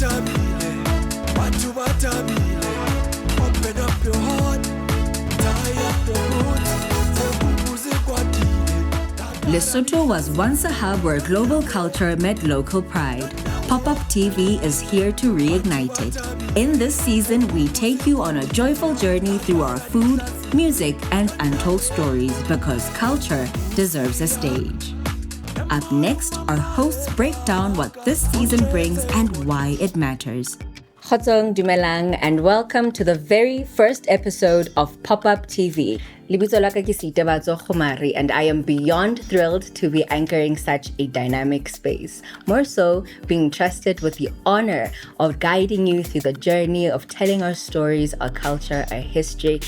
Open up your heart, tie up your roots. Lesotho was once a hub where global culture met local pride. Pop-Up TV is here to reignite it. In this season, we take you on a joyful journey through our food, music, and untold stories because culture deserves a stage. Up next, our hosts break down what this season brings and why it matters. Kgotsong Dumelang and welcome to the very first episode of Pop-Up TV. Lebitso la ka ke Seitebatso Khumari, and I am beyond thrilled to be anchoring such a dynamic space. More so, being trusted with the honor of guiding you through the journey of telling our stories, our culture, our history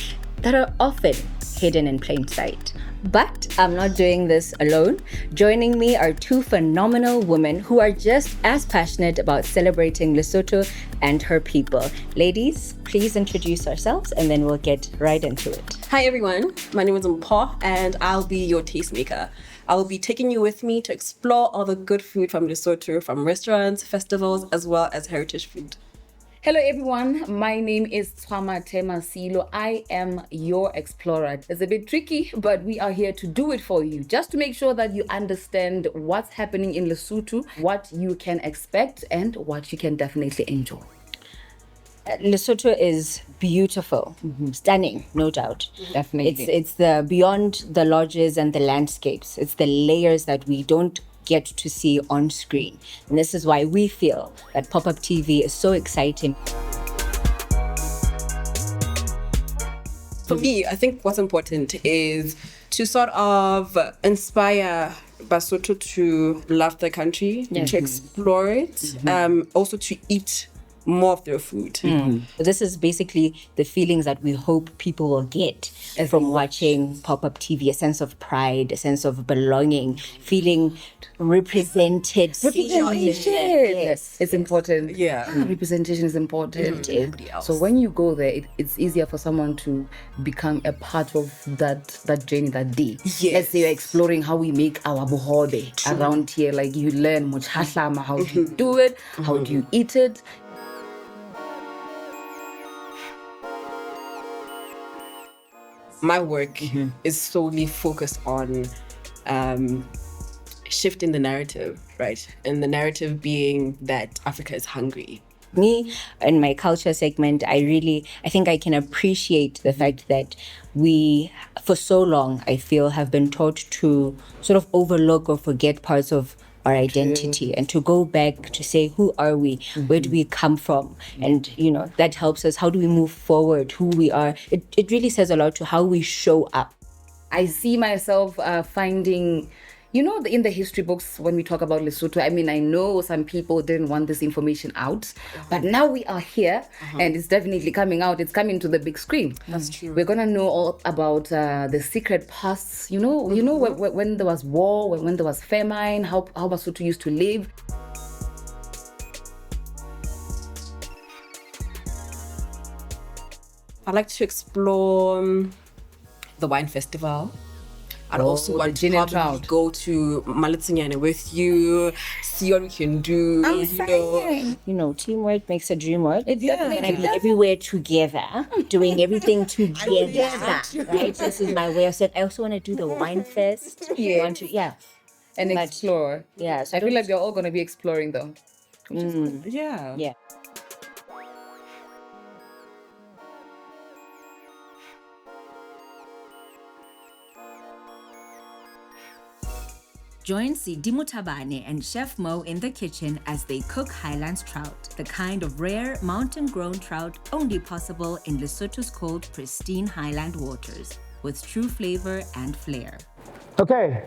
that are often hidden in plain sight. But I'm not doing this alone. Joining me are two phenomenal women who are just as passionate about celebrating Lesotho and her people. Ladies, please introduce yourselves and then we'll get right into it. Hi everyone, my name is Mpho and I'll be your tastemaker. I will be taking you with me to explore all the good food from Lesotho, from restaurants, festivals, as well as heritage food. Hello everyone, my name is Tshwamate Masilo. I am your explorer. It's a bit tricky, but we are here to do it for you, just to make sure that you understand what's happening in Lesotho, what you can expect, and what you can definitely enjoy. Lesotho is beautiful, stunning, no doubt. Definitely. It's the beyond the lodges and the landscapes. It's the layers that we don't get to see on screen. And this is why we feel that Pop-Up TV is so exciting. For me, I think what's important is to sort of inspire Basotho to love their country, to explore it, also to eat more of their food. This is basically the feelings that we hope people will get from watching Pop-Up TV, a sense of pride, a sense of belonging, feeling represented. Yes, it's important. Yeah. Representation is important. So when you go there, it's easier for someone to become a part of that journey that day. Yes. Let's say you're exploring how we make our bohobe around here. Like you learn mochahlama, how do you do it, how do you eat it. My work is solely focused on shifting the narrative, right? And the narrative being that Africa is hungry. Me, in my culture segment, I think I can appreciate the fact that we, for so long, I feel, have been taught to sort of overlook or forget parts of our identity and to go back to say, who are we? Where do we come from? And, that helps us. How do we move forward? Who we are? It really says a lot to how we show up. I see myself finding, in the history books when we talk about Lesotho, I mean, I know some people didn't want this information out, but now we are here and it's definitely coming out. It's coming to the big screen. That's true. We're going to know all about the secret pasts, when there was war, when there was famine, how Basotho used to live. I like to explore the wine festival. I'd also want to probably go to Malitsinyane with you, see what we can do. Teamwork makes a dream work. It's definitely everywhere together, doing everything together. Right? This is my way of saying. I also want to do the wine fest. And explore. Yeah. So I feel like we're all going to be exploring though. Yeah. Join Sidimo Tabane and Chef Mo in the kitchen as they cook Highlands trout, the kind of rare mountain-grown trout only possible in Lesotho's cold, pristine highland waters, with true flavor and flair. Okay,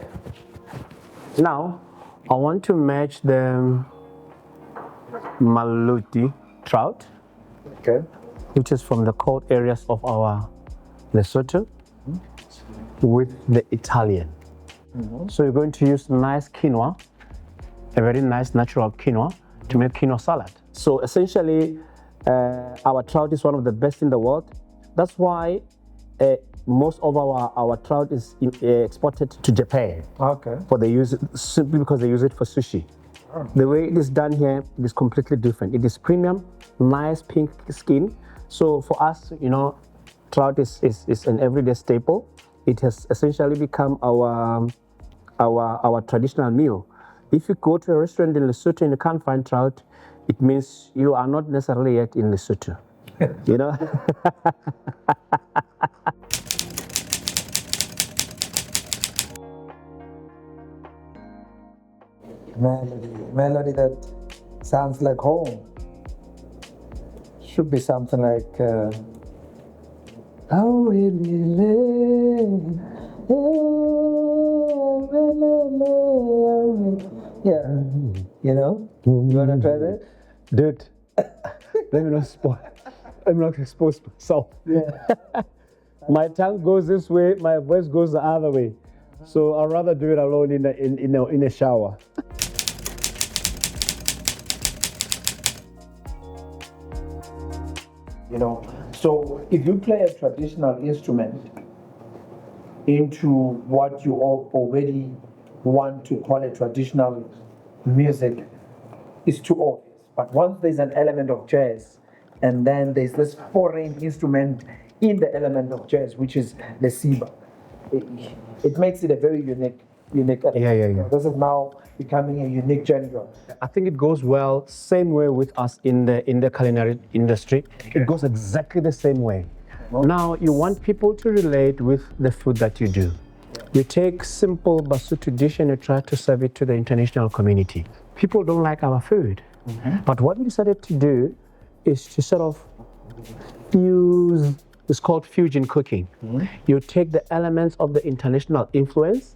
now I want to match the Maluti trout, which is from the cold areas of our Lesotho, with the Italian. So you're going to use nice quinoa, a very nice natural quinoa, to make quinoa salad. So essentially, our trout is one of the best in the world. That's why most of our trout is exported to Japan. Okay. Simply because they use it for sushi. The way it is done here is completely different. It is premium, nice pink skin. So for us, trout is an everyday staple. It has essentially become our traditional meal. If you go to a restaurant in Lesotho and you can't find trout, it means you are not necessarily yet in Lesotho. Melody that sounds like home. Should be something like oh yeah, you wanna try that? Dude, let me not spoil. Let me not expose myself. Yeah. My tongue goes this way, my voice goes the other way. So I'd rather do it alone in a shower. So if you play a traditional instrument into what you already want to call a traditional music, it's too obvious. But once there's an element of jazz, and then there's this foreign instrument in the element of jazz, which is the siba, it makes it a very unique element. Yeah. This is now becoming a unique genre. I think it goes well, same way with us in the culinary industry. It goes exactly the same way. Now, you want people to relate with the food that you do. You take simple Basotho dish and you try to serve it to the international community. People don't like our food. But what we decided to do is to sort of fuse, it's called fusion cooking. You take the elements of the international influence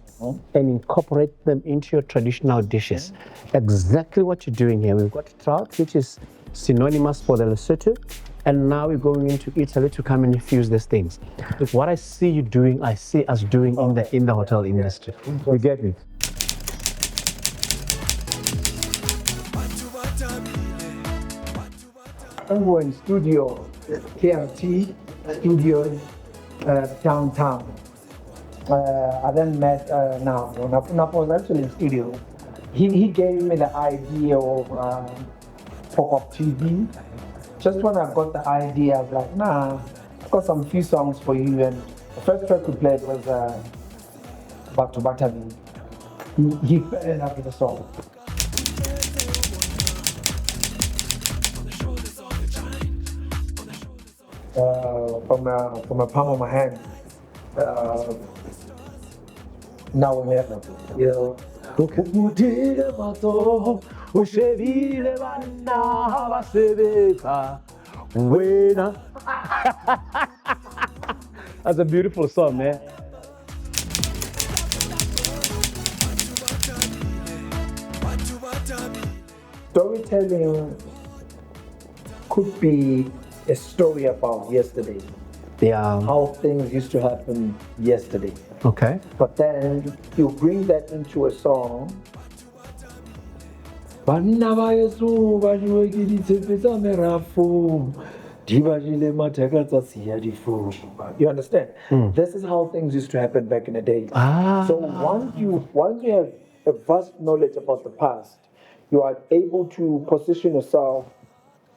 and incorporate them into your traditional dishes. Exactly what you're doing here. We've got trout, which is synonymous for the Lesotho, and now we're going into Italy to come and infuse these things. What I see you doing, I see us doing in the hotel industry. You get it? We're in studio, KRT studio, downtown. I then met Napo was actually in studio. He gave me the idea of pop-up TV. Just when I got the idea, I was like, I've got some few songs for you. And the first track we played was Back to Batami. He fell in love with the song. From a palm of my hand. Now we have it. That's a beautiful song, man. Storytelling could be a story about yesterday. Yeah. How things used to happen yesterday. Okay. But then you bring that into a song. You understand? This is how things used to happen back in the day. So once you have a vast knowledge about the past, you are able to position yourself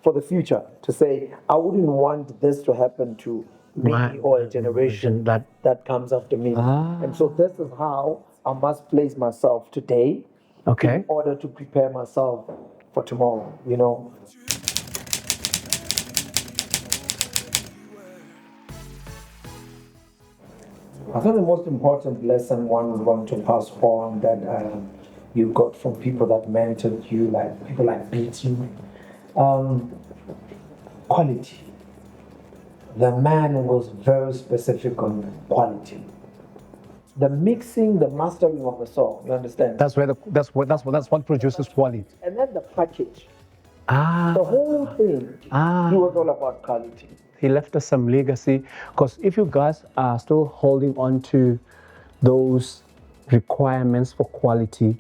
for the future to say, I wouldn't want this to happen to me or a generation that comes after me. And so this is how I must place myself today in order to prepare myself for tomorrow, I think the most important lesson one would want to pass on that you got from people that mentored you, like people like BT, quality. The man was very specific on quality. The mixing, the mastering of the song, you understand? That's what produces quality. And then the package. The whole thing. He was all about quality. He left us some legacy, because if you guys are still holding on to those requirements for quality,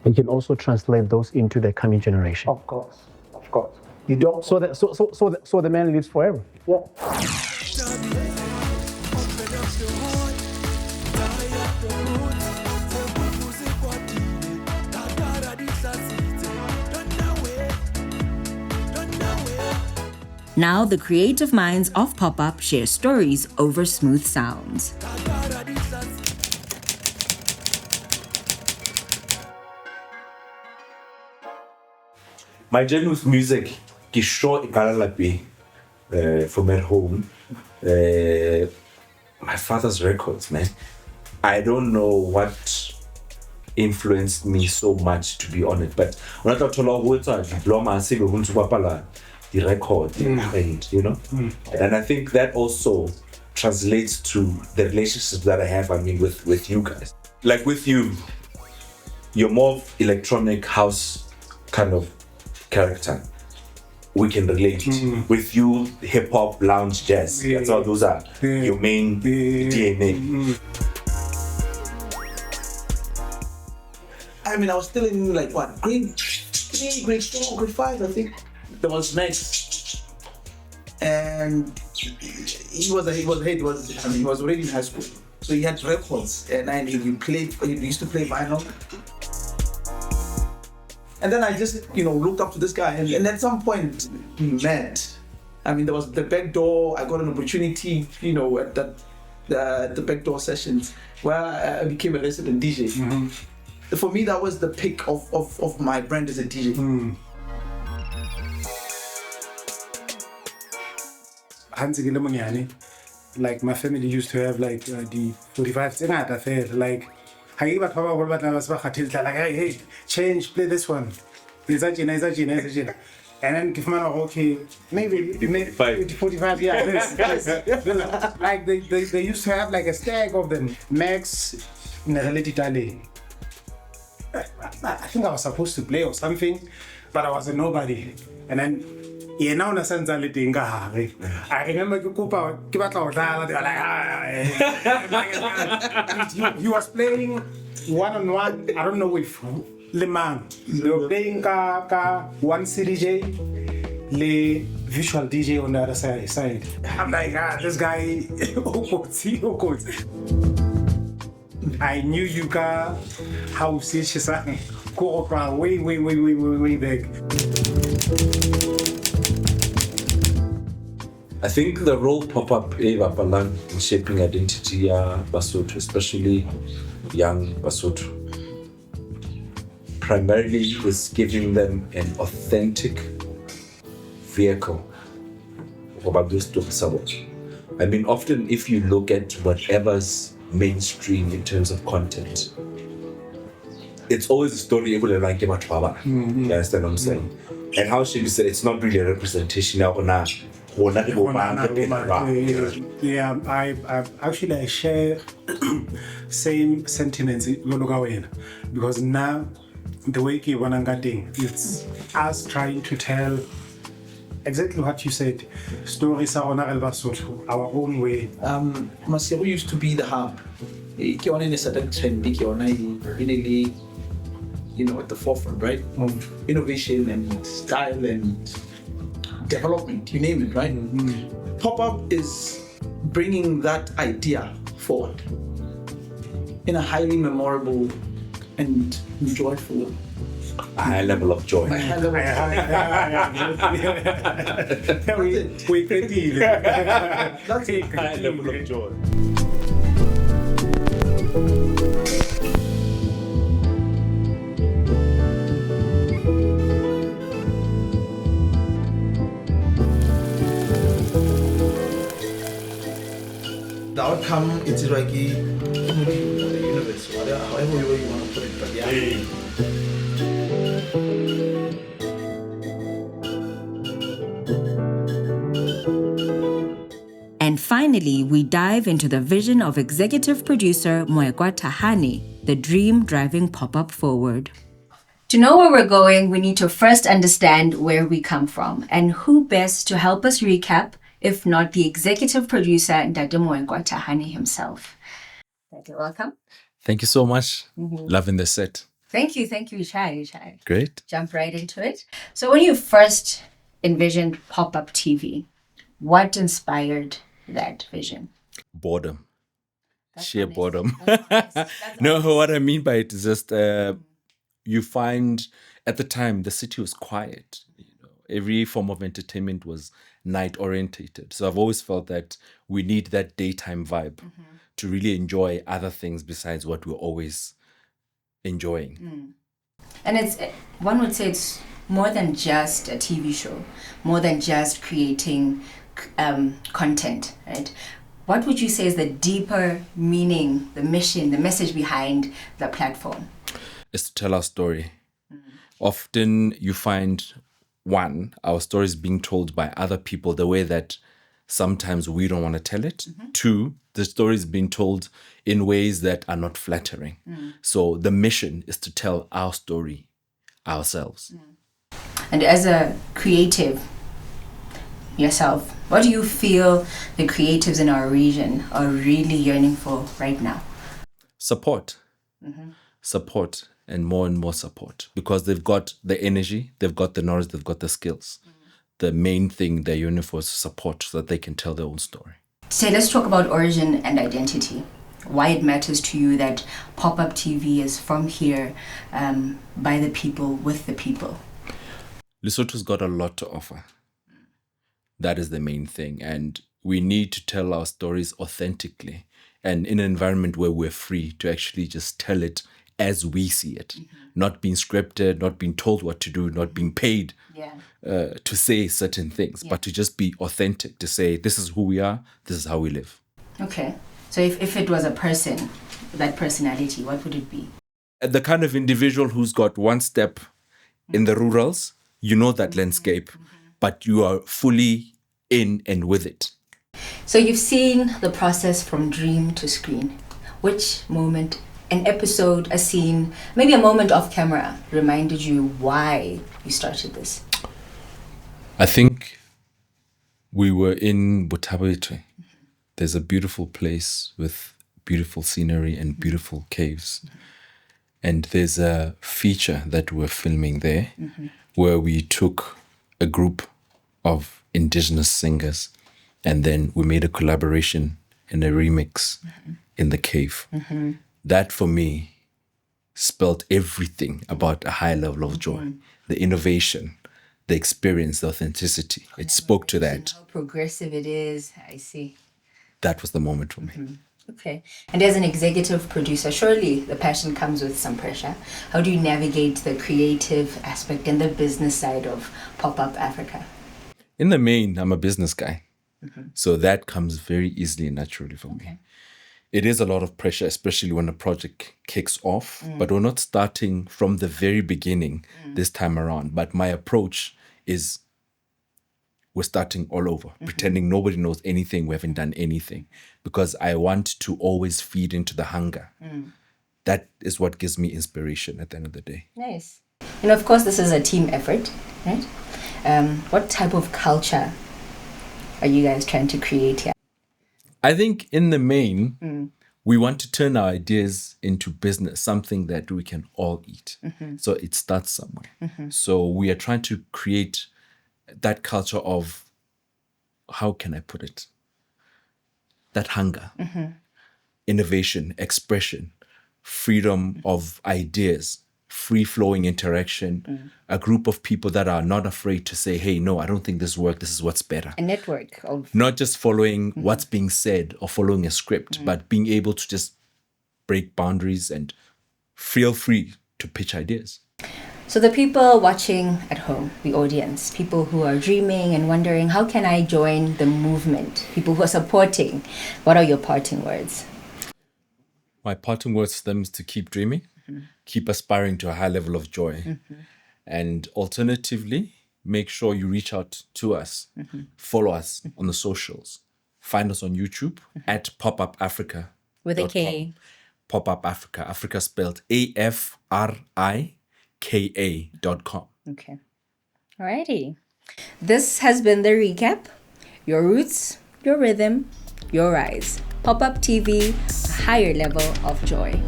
you can also translate those into the coming generation. Of course. You don't. So the man lives forever. Yeah. Open up the heart, tie up the roots, say music what we need. Now the creative minds of Pop-Up share stories over smooth sounds. My journey with music is short from at home. My father's records, man. I don't know what influenced me so much to be on it, but when I talk to diploma, I say the record, you know. And I think that also translates to the relationships that I have, with you guys. Like with you, you're more of electronic house kind of character. We can relate. With you, hip hop, lounge, jazz. That's all those are your main DNA. I was still in grade 3, grade 4, grade 5, I think. There was Max, and he was already in high school, so he had records, and he used to play vinyl. And then I just looked up to this guy, and at some point we met. There was the back door. I got an opportunity, at the back door sessions where I became a resident DJ. For me, that was the pick of my brand as a DJ. Like my family used to have the 45 like hey, change, play this one. And then give man okay, maybe 45, yeah. This. Like they used to have a stack of them. Max Italy. I think I was supposed to play or something, but I was a nobody. And then now I remember he was playing one-on-one, I don't know with Le Mans. They were playing one CDJ, the visual DJ on the other side. I'm like, this guy, I knew Yuka, how she's way back. I think the role Pop-Up played in shaping identity Basotho, especially young Basotho, primarily is giving them an authentic vehicle. Often if you look at whatever's mainstream in terms of content, it's always a story able to like about Baba. You understand what I'm saying? And how should you say it's not really a representation now. Yeah, I share same sentiments because now the way it's us trying to tell exactly what you said, stories are on our own way. Maseru used to be the hub. In a certain trend, really, at the forefront, right? Of innovation and style and development, you name it, right? Pop-Up is bringing that idea forward in a highly memorable and joyful, a high level of joy. We creative. That's it. High level of joy. The outcome is like the universe, however you want to put it, but yeah. And finally, we dive into the vision of executive producer Moekwa Thahane, the dream driving Pop-Up forward. To know where we're going, we need to first understand where we come from, and who best to help us recap if not the executive producer Ndade Moekwa Thahane himself. Welcome. Thank you so much. Loving the set. Thank you, Shai. Great. Jump right into it. So when you first envisioned Pop-Up TV, what inspired that vision? Boredom. That's Sheer honest. boredom. That's honest. No, what I mean by it is just you find at the time the city was quiet. Every form of entertainment was night orientated. So I've always felt that we need that daytime vibe to really enjoy other things besides what we're always enjoying. And one would say it's more than just a TV show, more than just creating content, right? What would you say is the deeper meaning, the mission, the message behind the platform? Is to tell our story. Often you find, one, our story is being told by other people the way that sometimes we don't want to tell it. Two, the story is being told in ways that are not flattering. So the mission is to tell our story ourselves. And as a creative yourself, what do you feel the creatives in our region are really yearning for right now? Support. Support and more support, because they've got the energy, they've got the knowledge, they've got the skills. The main thing they're yearning for is support so that they can tell their own story. So let's talk about origin and identity. Why it matters to you that Pop-Up TV is from here, by the people, with the people. Lesotho's got a lot to offer. That is the main thing. And we need to tell our stories authentically and in an environment where we're free to actually just tell it as we see it, not being scripted, not being told what to do, not being paid to say certain things, but to just be authentic, to say, this is who we are, this is how we live. Okay. So if it was a person, that personality, what would it be? The kind of individual who's got one step in the rurals, you know that landscape, but you are fully in and with it. So you've seen the process from dream to screen. Which moment, an episode, a scene, maybe a moment off camera reminded you why you started this? I think we were in Botabetwe. There's a beautiful place with beautiful scenery and beautiful caves. And there's a feature that we're filming there where we took a group of indigenous singers and then we made a collaboration and a remix in the cave. That for me spelled everything about a high level of joy. The innovation, the experience, the authenticity. It spoke to that. How progressive it is, I see. That was the moment for me. Okay. And as an executive producer, surely the passion comes with some pressure. How do you navigate the creative aspect and the business side of Pop-Up Africa? In the main, I'm a business guy. So that comes very easily and naturally for me. It is a lot of pressure, especially when a project kicks off, but we're not starting from the very beginning this time around. But my approach is we're starting all over, pretending nobody knows anything, we haven't done anything, because I want to always feed into the hunger. That is what gives me inspiration at the end of the day. Nice. And of course, this is a team effort, right? What type of culture are you guys trying to create here? I think in the main, we want to turn our ideas into business, something that we can all eat. So it starts somewhere. So we are trying to create that culture of, how can I put it? That hunger, innovation, expression, freedom of ideas, free-flowing interaction, a group of people that are not afraid to say, hey, no, I don't think this works, this is what's better. A network of... Not just following what's being said or following a script, but being able to just break boundaries and feel free to pitch ideas. So the people watching at home, the audience, people who are dreaming and wondering, how can I join the movement? People who are supporting, what are your parting words? My parting words to them is to keep dreaming, keep aspiring to a high level of joy. And alternatively, make sure you reach out to us, follow us on the socials, find us on YouTube at Pop-Up Africa. With a K. Pop-Up Africa, Africa spelled AFRIKA.com. Okay. Alrighty. This has been the recap. Your roots, your rhythm, your rise. Pop-Up TV, a higher level of joy.